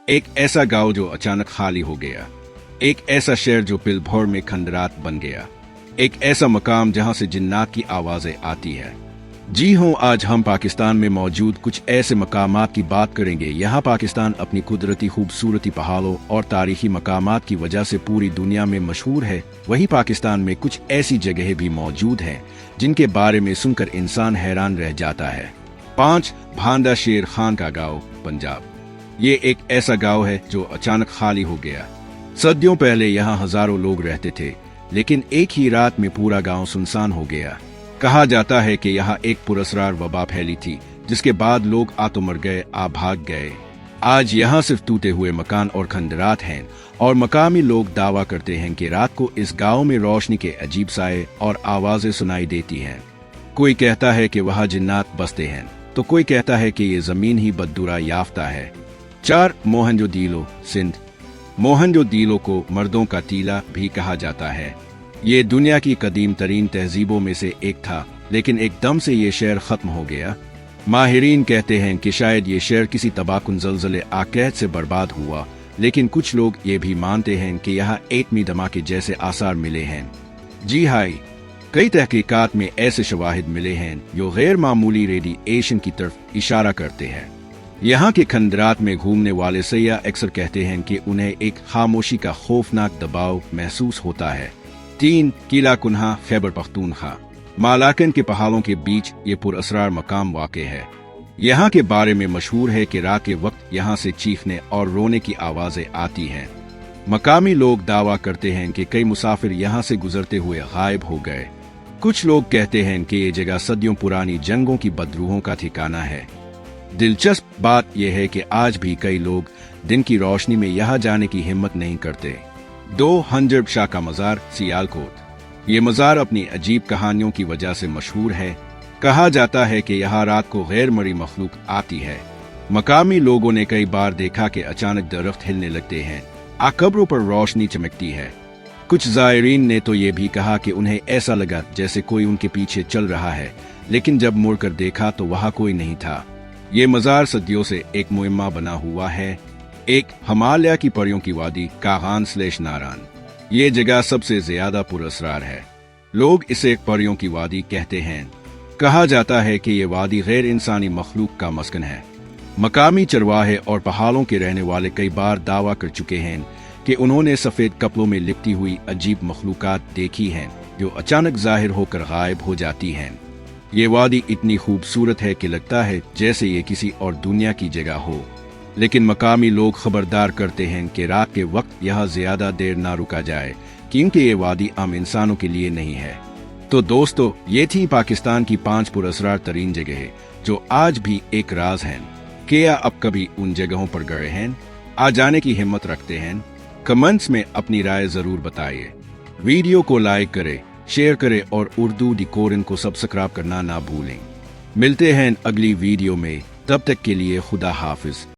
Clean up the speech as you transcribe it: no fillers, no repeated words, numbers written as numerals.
एक ऐसा गांव जो अचानक खाली हो गया, एक ऐसा शहर जो पिल भर में खंडरात बन गया, एक ऐसा मकाम जहां से जिन्नात की आवाजें आती है। जी हां, आज हम पाकिस्तान में मौजूद कुछ ऐसे मकामात की बात करेंगे। यहाँ पाकिस्तान अपनी कुदरती खूबसूरती, पहाड़ों और तारीखी मकामात की वजह से पूरी दुनिया में मशहूर है। वहीं पाकिस्तान में कुछ ऐसी जगहें भी मौजूद हैं जिनके बारे में सुनकर इंसान हैरान रह जाता है। 5. भांडा शेर खान का गांव, पंजाब। ये एक ऐसा गांव है जो अचानक खाली हो गया। सदियों पहले यहाँ हजारों लोग रहते थे, लेकिन एक ही रात में पूरा गांव सुनसान हो गया। कहा जाता है कि यहाँ एक पुरस्कार वबा फैली थी, जिसके बाद लोग आ तो मर गए, आ भाग गए। आज यहाँ सिर्फ टूटे हुए मकान और खंडरात हैं, और मकामी लोग दावा करते हैं कि रात को इस गांव में रोशनी के अजीब साए और आवाजें सुनाई देती हैं। कोई कहता है कि वहाँ जिन्नात बसते हैं, तो कोई कहता है कि ये जमीन ही बददुरा याफ्ता है। 4. मोहनजोदड़ो, सिंध। मोहनजोदड़ो को मर्दों का टीला भी कहा जाता है। ये दुनिया की कदीम तरीन तहजीबों में से एक था, लेकिन एकदम से ये शहर खत्म हो गया। माहिरीन कहते हैं कि शायद ये शहर किसी तबाहकुन ज़लज़ले आक़हत से बर्बाद हुआ, लेकिन कुछ लोग ये भी मानते हैं कि यहाँ एटमी धमाके जैसे आसार मिले हैं। जी हाय, कई तहकीकात में ऐसे शवाहिद मिले हैं जो गैर मामूली रेडिएशन की तरफ इशारा करते हैं। यहाँ के खंडरात में घूमने वाले सयाह अक्सर कहते हैं कि उन्हें एक खामोशी का खौफनाक दबाव महसूस होता है। 3. किला कुन्हा, खैबर पख्तूनख्वा। मालाकन के पहाड़ों के बीच ये पुरअसरार मकाम वाक़े है। यहाँ के बारे में मशहूर है कि रात के वक्त यहाँ से चीखने और रोने की आवाजें आती हैं। मकामी लोग दावा करते हैं कि कई मुसाफिर यहाँ से गुजरते हुए गायब हो गए। कुछ लोग कहते हैं कि ये जगह सदियों पुरानी जंगों की बदरूहों का ठिकाना है। दिलचस्प बात यह है कि आज भी कई लोग दिन की रोशनी में यहाँ जाने की हिम्मत नहीं करते। 2. हंजर शाह का मजार, सियालकोट। ये मजार अपनी अजीब कहानियों की वजह से मशहूर है। कहा जाता है कि यहाँ रात को गैर मरी मखलूक आती है। मकामी लोगों ने कई बार देखा कि अचानक दरख्त हिलने लगते हैं, कब्रों पर रोशनी चमकती है। कुछ ज़ायरीन ने तो ये भी कहा कि उन्हें ऐसा लगा जैसे कोई उनके पीछे चल रहा है, लेकिन जब मुड़कर देखा तो वहाँ कोई नहीं था। ये मजार सदियों से एक मुइम्मा बना हुआ है। 1. हिमालय की परियों की वादी, कागान/नारान। ये जगह सबसे ज्यादा पुरअसरार है। लोग इसे परियों की वादी कहते हैं। कहा जाता है कि ये वादी गैर इंसानी मखलूक का मस्कन है। मकामी चरवाहे और पहाड़ों के रहने वाले कई बार दावा कर चुके हैं कि उन्होंने सफेद कपड़ों में लिपटी हुई अजीब मखलूकात देखी हैं, जो अचानक जाहिर होकर गायब हो जाती हैं। ये वादी इतनी खूबसूरत है कि लगता है जैसे ये किसी और दुनिया की जगह हो, लेकिन मकामी लोग खबरदार करते हैं कि रात के वक्त यहाँ ज्यादा देर ना रुका जाए, क्योंकि ये वादी आम इंसानों के लिए नहीं है। तो दोस्तों, ये थी पाकिस्तान की 5 पुरअसरार तरीन जगहें जो आज भी एक राज हैं। क्या आप कभी उन जगहों पर गए हैं? आ जाने की हिम्मत रखते हैं? कमेंट्स में अपनी राय जरूर बताइए। वीडियो को लाइक करें, शेयर करें और उर्दू डिकोरन को सब्सक्राइब करना ना भूलें। मिलते हैं अगली वीडियो में, तब तक के लिए खुदा हाफिज।